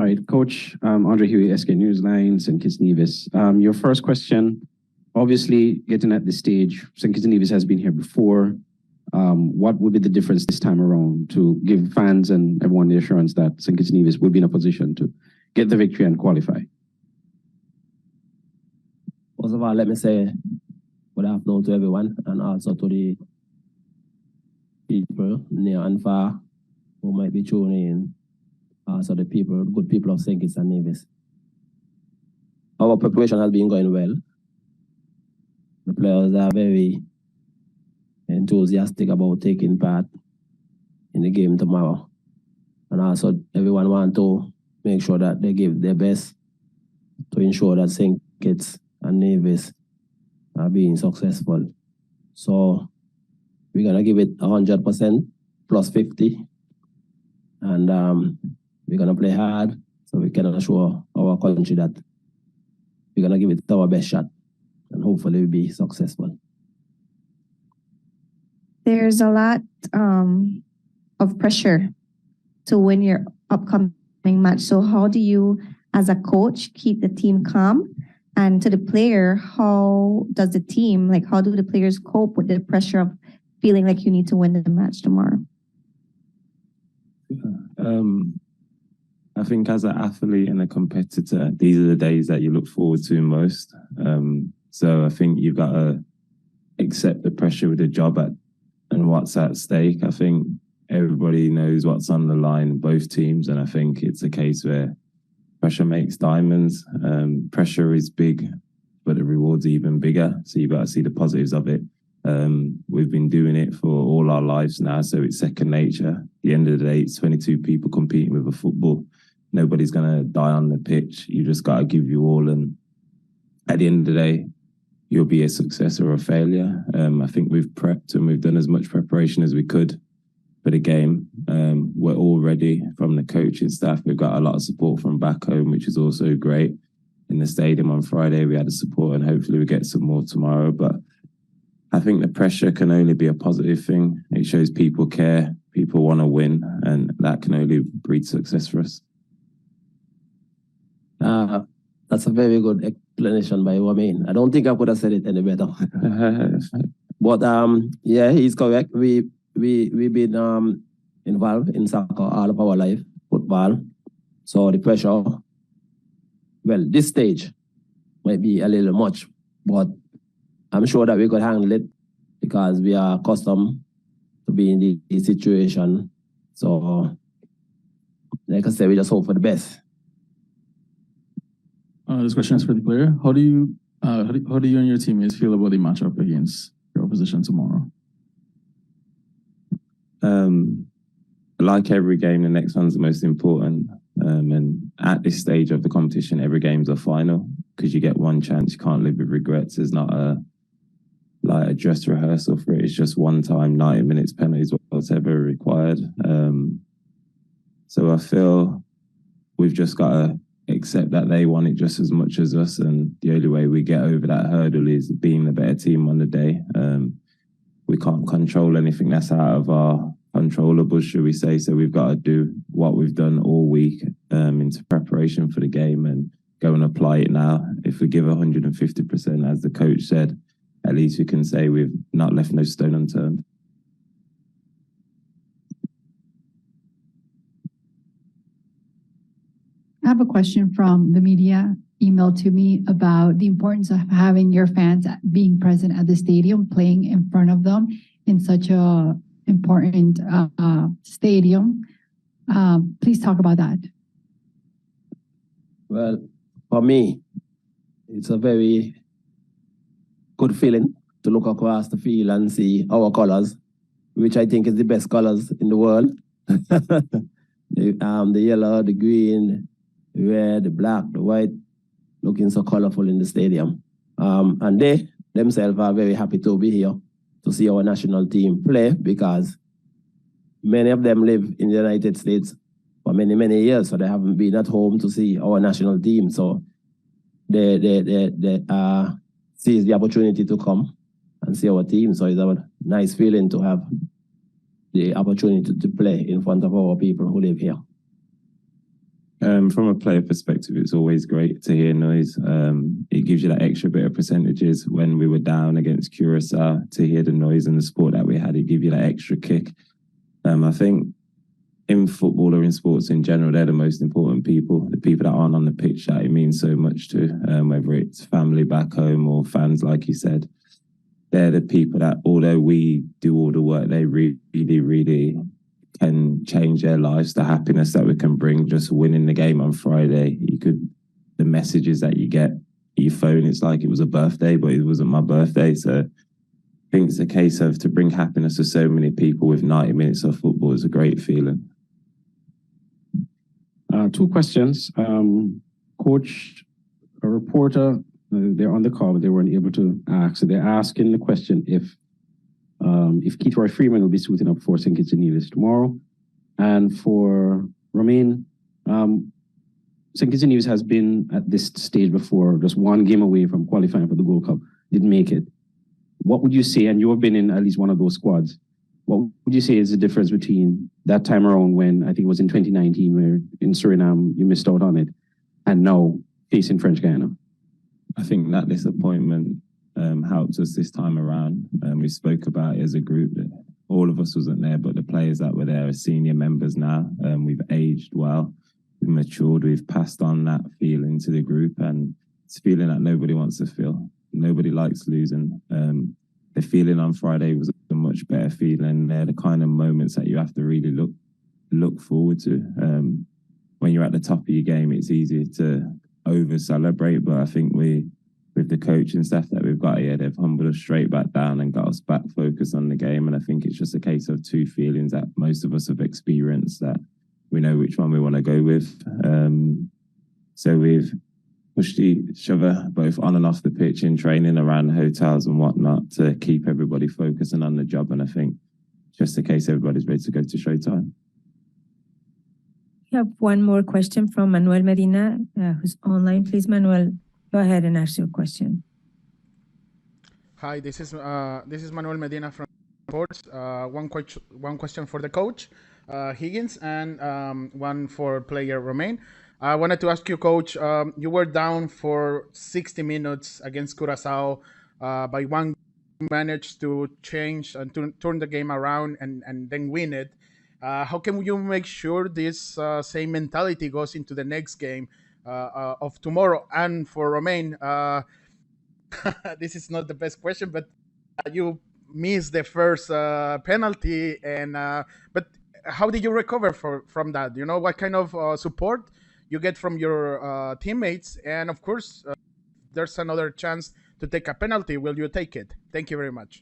All right, Coach Andre Huey, SK Newsline, St. Kitts Nevis. Your first question, obviously getting at this stage, St. Kitts Nevis has been here before. What would be the difference this time around to give fans and everyone the assurance that St. Kitts Nevis will be in a position to get the victory and qualify? First of all, let me say good afternoon to everyone and also to the people near and far who might be tuning in. Also the people, good people of St. Kitts and Nevis. Our preparation has been going well. The players are very enthusiastic about taking part in the game tomorrow. And also everyone wants to make sure that they give their best to ensure that St. Kitts and Nevis are being successful. So we're going to give it 100% plus 50. And we're going to play hard so we can assure our country that we're going to give it our best shot and hopefully we'll be successful. There's a lot of pressure to win your upcoming match. So how do you, as a coach, keep the team calm? And to the player, how does the team, like how do the players cope with the pressure of feeling like you need to win the match tomorrow? I think as an athlete and a competitor, these are the days that you look forward to most. So I think you've got to accept the pressure with the job and what's at stake. I think everybody knows what's on the line, both teams, and I think it's a case where pressure makes diamonds. Pressure is big, but the rewards are even bigger. So you've got to see the positives of it. We've been doing it for all our lives now, so it's second nature. At the end of the day, it's 22 people competing with a football. Nobody's going to die on the pitch. You just got to give you all, and at the end of the day, you'll be a success or a failure. I think we've prepped and we've done as much preparation as we could for the game. We're all ready from the coaching staff. We've got a lot of support from back home, which is also great. In the stadium on Friday, we had the support, and hopefully we get some more tomorrow. But I think the pressure can only be a positive thing. It shows people care, people want to win, and that can only breed success for us. That's a very good explanation by Romain. I don't think I could have said it any better. But yeah, he's correct. We've been involved in soccer all of our life, football. So the pressure, well, this stage might be a little much, but I'm sure that we could handle it because we are accustomed to be in this situation. So, like I said, we just hope for the best. This question is for the player. How do you and your teammates feel about the matchup against your opposition tomorrow? Like every game, the next one's the most important. And at this stage of the competition, every game's a final because you get one chance. You can't live with regrets. There's not a dress rehearsal for it. It's just one time, 90 minutes, penalties, whatever required. So I feel we've just got to accept that they want it just as much as us, and the only way we get over that hurdle is being the better team on the day. We can't control anything that's out of our controllables, should we say, so we've got to do what we've done all week into preparation for the game and go and apply it now. If we give 150%, as the coach said, at least we can say we've not left no stone unturned. I have a question from the media emailed to me about the importance of having your fans being present at the stadium, playing in front of them in such a important stadium. Please talk about that. Well, for me, it's a very good feeling to look across the field and see our colors, which I think is the best colors in the world. The yellow, the green, the red, the black, the white, looking so colorful in the stadium. And they themselves are very happy to be here to see our national team play because many of them live in the United States for many, many years, so they haven't been at home to see our national team. So they seize the opportunity to come and see our team. So it's a nice feeling to have the opportunity to play in front of our people who live here. From a player perspective, it's always great to hear noise. It gives you that extra bit of percentages. When we were down against Curacao, to hear the noise and the support that we had, it gave you that extra kick. I think in football or in sports in general, they're the most important people. The people that aren't on the pitch that it means so much to, whether it's family back home or fans, like you said. They're the people that, although we do all the work, they really, really can change their lives. The happiness that we can bring just winning the game on Friday. The messages that you get, your phone, it's like it was a birthday, but it wasn't my birthday. So I think it's a case of to bring happiness to so many people with 90 minutes of football is a great feeling. 2 questions. Coach, a reporter, they're on the call, but they weren't able to ask. So they're asking the question if Keith Freeman will be suiting up for St. Kitts and Nevis tomorrow. And for Romain, St. Kitts and Nevis has been at this stage before, just 1 game away from qualifying for the Gold Cup, didn't make it. What would you say, and you have been in at least one of those squads, what would you say is the difference between that time around when, I think it was in 2019, where in Suriname you missed out on it, and now facing French Guiana? I think that disappointment helped us this time around. We spoke about it as a group. All of us wasn't there, but the players that were there are senior members now. We've aged well, we've matured, we've passed on that feeling to the group, and it's a feeling that nobody wants to feel. Nobody likes losing. The feeling on Friday was a much better feeling. They're the kind of moments that you have to really look forward to. When you're at the top of your game, it's easy to over-celebrate, but I think with the coaching staff that we've got here, they've humbled us straight back down and got us back focused on the game. And I think it's just a case of 2 feelings that most of us have experienced, that we know which one we want to go with. So we've pushed each other both on and off the pitch in training around the hotels and whatnot to keep everybody focusing on the job. And I think it's just a case everybody's ready to go to showtime. We have one more question from Manuel Medina, who's online. Please, Manuel, go ahead and ask your question. Hi, this is Manuel Medina from Sports. One question for the coach, Huggins, and one for player Romain. I wanted to ask you, Coach, you were down for 60 minutes against Curacao. By one, managed to change and to turn the game around and then win it. How can you make sure this same mentality goes into the next game of tomorrow? And for Romain, this is not the best question, but you missed the first penalty, and but how did you recover from that? You know, what kind of support you get from your teammates? And of course, there's another chance to take a penalty. Will you take it? Thank you very much.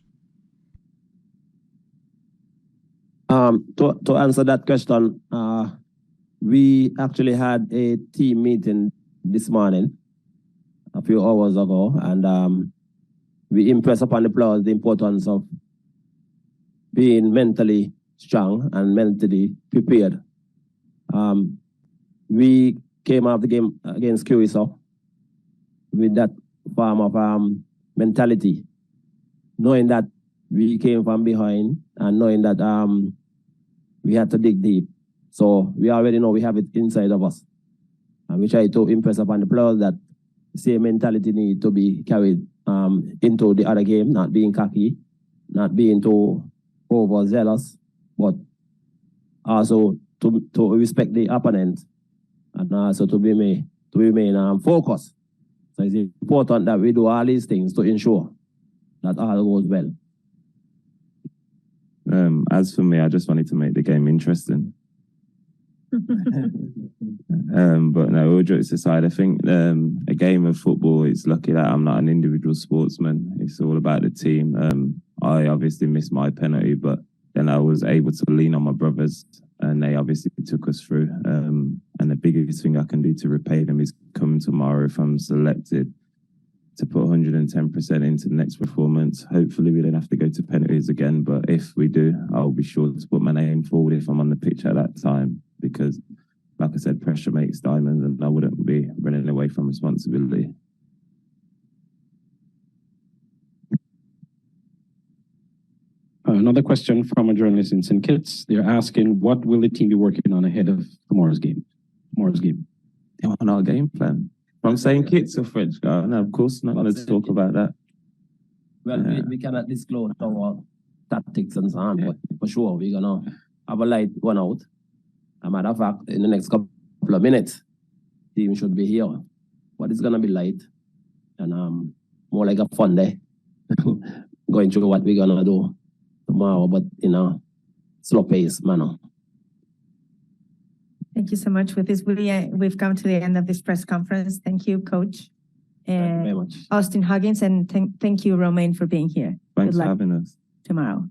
To answer that question, we actually had a team meeting this morning, a few hours ago, and we impressed upon the players the importance of being mentally strong and mentally prepared. We came out of the game against Curacao with that form of mentality, knowing that we came from behind and knowing that we had to dig deep. So we already know we have it inside of us. And we try to impress upon the players that the same mentality need to be carried into the other game, not being cocky, not being too overzealous, but also to respect the opponent and also to remain focused. So it's important that we do all these things to ensure that all goes well. As for me, I just wanted to make the game interesting. But no, all jokes aside, I think a game of football, it's lucky that I'm not an individual sportsman. It's all about the team. I obviously missed my penalty, but then I was able to lean on my brothers, and they obviously took us through. And the biggest thing I can do to repay them is come tomorrow if I'm selected to put 110% into the next performance. Hopefully we don't have to go to penalties again, but if we do, I'll be sure to put my name forward if I'm on the pitch at that time, because like I said, pressure makes diamonds, and I wouldn't be running away from responsibility. Another question from a journalist in St. Kitts. They're asking, what will the team be working on ahead of tomorrow's game? on our game plan. From saying kids or French guy, no, of course not going to talk about that. Well, we cannot disclose our tactics and so on, but for sure, we're going to have a light one out. As a matter of fact, in the next couple of minutes, team should be here. But it's going to be light and more like a fun day. Going through what we're going to do tomorrow, but in a slow pace manner. Thank you so much. With this, we've come to the end of this press conference. Thank you, Coach. Thank you very much. Austin Huggins, and thank you, Romain, for being here. Thanks Good for luck having us. tomorrow.